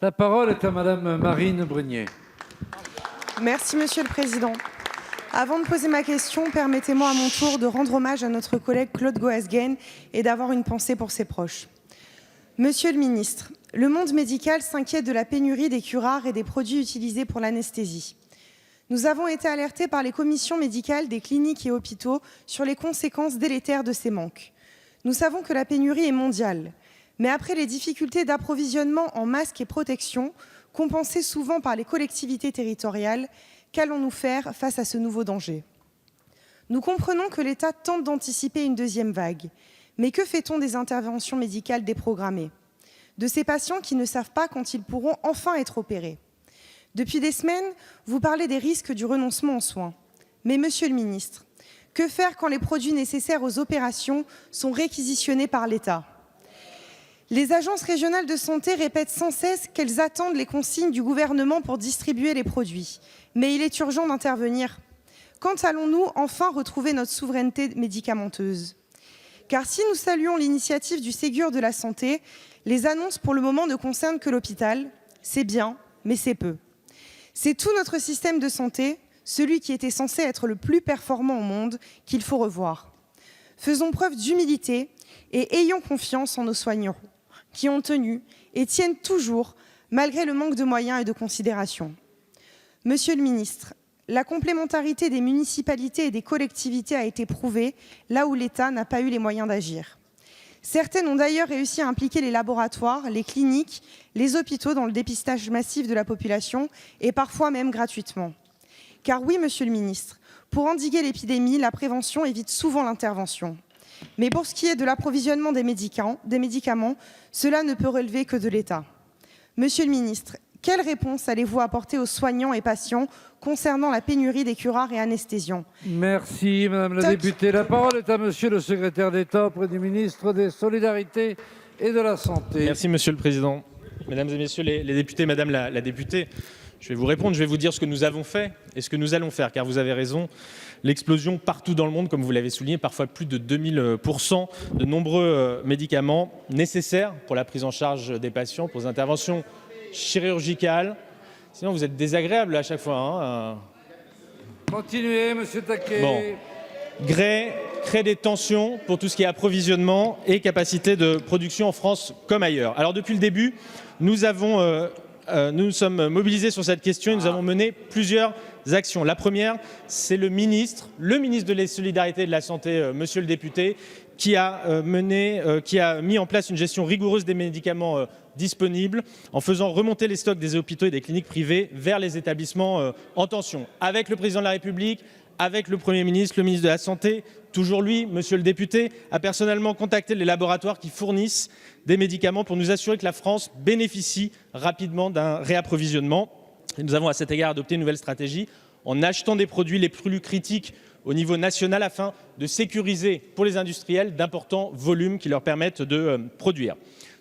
La parole est à Madame Marine Brunier. Merci, Monsieur le Président. Avant de poser ma question, permettez-moi à mon tour de rendre hommage à notre collègue Claude Goasguen et d'avoir une pensée pour ses proches. Monsieur le Ministre, le monde médical s'inquiète de la pénurie des curares et des produits utilisés pour l'anesthésie. Nous avons été alertés par les commissions médicales des cliniques et hôpitaux sur les conséquences délétères de ces manques. Nous savons que la pénurie est mondiale, mais après les difficultés d'approvisionnement en masques et protections, compensées souvent par les collectivités territoriales, qu'allons-nous faire face à ce nouveau danger? Nous comprenons que l'État tente d'anticiper une deuxième vague, mais que fait-on des interventions médicales déprogrammées? De ces patients qui ne savent pas quand ils pourront enfin être opérés? Depuis des semaines, vous parlez des risques du renoncement aux soins. Mais, Monsieur le Ministre, que faire quand les produits nécessaires aux opérations sont réquisitionnés par l'État? Les agences régionales de santé répètent sans cesse qu'elles attendent les consignes du gouvernement pour distribuer les produits. Mais il est urgent d'intervenir. Quand allons-nous enfin retrouver notre souveraineté médicamenteuse? Car si nous saluons l'initiative du Ségur de la santé, les annonces pour le moment ne concernent que l'hôpital. C'est bien, mais c'est peu. C'est tout notre système de santé, celui qui était censé être le plus performant au monde, qu'il faut revoir. Faisons preuve d'humilité et ayons confiance en nos soignants, qui ont tenu et tiennent toujours, malgré le manque de moyens et de considération. Monsieur le ministre, la complémentarité des municipalités et des collectivités a été prouvée là où l'État n'a pas eu les moyens d'agir. Certaines ont d'ailleurs réussi à impliquer les laboratoires, les cliniques, les hôpitaux dans le dépistage massif de la population et parfois même gratuitement. Car oui, monsieur le ministre, pour endiguer l'épidémie, la prévention évite souvent l'intervention. Mais pour ce qui est de l'approvisionnement des médicaments, cela ne peut relever que de l'État. Monsieur le ministre, quelle réponse allez-vous apporter aux soignants et patients concernant la pénurie des curares et anesthésiens? Merci, Madame la députée. La parole est à Monsieur le secrétaire d'État auprès du ministre des Solidarités et de la Santé. Merci, Monsieur le Président. Mesdames et Messieurs les députés, Madame la députée, je vais vous répondre, je vais vous dire ce que nous avons fait et ce que nous allons faire, car vous avez raison, l'explosion partout dans le monde, comme vous l'avez souligné, parfois plus de 2000%, de nombreux médicaments nécessaires pour la prise en charge des patients, pour les interventions chirurgicales. Sinon, vous êtes désagréable à chaque fois. Continuez, Monsieur Taquet. Bon. Crée des tensions pour tout ce qui est approvisionnement et capacité de production en France comme ailleurs. Alors, depuis le début, nous nous sommes mobilisés sur cette question et nous avons mené plusieurs actions. La première, c'est le ministre de la Solidarité et de la Santé, monsieur le député, qui a mis en place une gestion rigoureuse des médicaments disponibles en faisant remonter les stocks des hôpitaux et des cliniques privées vers les établissements en tension. Avec le président de la République, avec le Premier ministre, le ministre de la Santé, toujours lui, monsieur le député, a personnellement contacté les laboratoires qui fournissent des médicaments pour nous assurer que la France bénéficie rapidement d'un réapprovisionnement. Et nous avons à cet égard adopté une nouvelle stratégie en achetant des produits les plus critiques au niveau national afin de sécuriser pour les industriels d'importants volumes qui leur permettent de produire.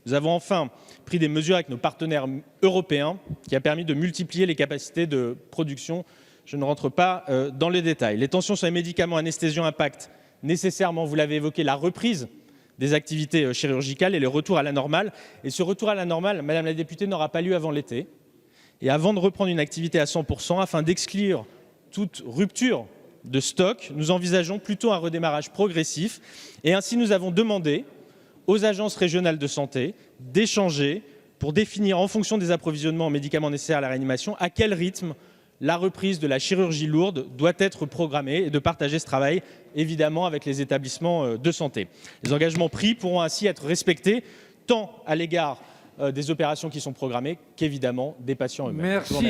Nous avons enfin pris des mesures avec nos partenaires européens qui a permis de multiplier les capacités de production. Je ne rentre pas dans les détails. Les tensions sur les médicaments anesthésiants impactent nécessairement, vous l'avez évoqué, la reprise des activités chirurgicales et le retour à la normale. Et ce retour à la normale, Madame la députée, n'aura pas lieu avant l'été. Et avant de reprendre une activité à 100%, afin d'exclure toute rupture de stock, nous envisageons plutôt un redémarrage progressif. Et ainsi, nous avons demandé aux agences régionales de santé d'échanger pour définir, en fonction des approvisionnements en médicaments nécessaires à la réanimation, à quel rythme la reprise de la chirurgie lourde doit être programmée et de partager ce travail, évidemment, avec les établissements de santé. Les engagements pris pourront ainsi être respectés, tant à l'égard des opérations qui sont programmées qu'évidemment des patients eux-mêmes. Merci.